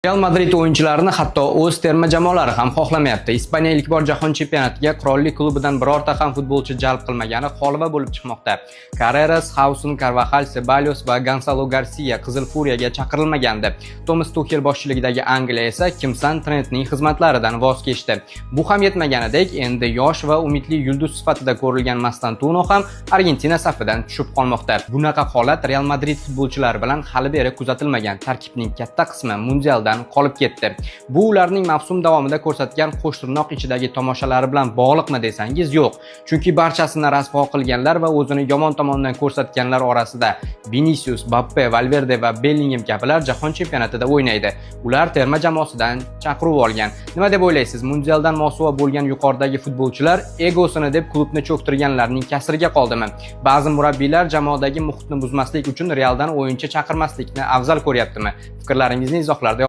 Real Madrid o'yinchilarini hatto o'z terma jamoalari ham xohlamayapti. Ispaniya ilk bor jahon chempionatiga qirollik klubidan birorta ham futbolchi jalb qilmagani g'oliba bo'lib chiqmoqda. Carreras, Hausen, Carvajal, Ceballos va Gonzalo Garcia Qizil Furiyaga chaqirilmagandi. Thomas Tuchel boshchiligidagi Angliya esa Kimsan Trentning xizmatlaridan voz kechdi. Bu ham yetmaganidek, endi yosh va umidli yulduz sifatida ko'rilgan Mastantuno ham Argentina safidan tushib qolmoqda. Bunaqa holat Real Madrid futbolchilari bilan hali beri kuzatilmagan. Tarkibning katta qismi mundialdan qolib ketdi. Bu ularning mavsum davomida ko'rsatgan qo'shtirnoq ichidagi tomoshalari bilan bog'liqmi desangiz, yo'q. Chunki barchasini rasvo qilganlar va o'zini yomon tomondan ko'rsatganlar orasida Vinicius, Mbappe, Valverde va Bellingham kabilar jahon chempionatida o'ynaydi. Ular terma jamoasidan chaqiruv olgan. Nima deb o'ylaysiz? Mundialdan mosuvo bo'lgan yuqoridagi futbolchilar egosini deb klubni cho'ktirganlarning kasriga qoldimi? Ba'zi murabbiylar jamoadagi muhitni buzmaslik uchun Realdan o'yinchi chaqirmaslikni afzal ko'ryaptimi? Fikrlaringizni izohlarda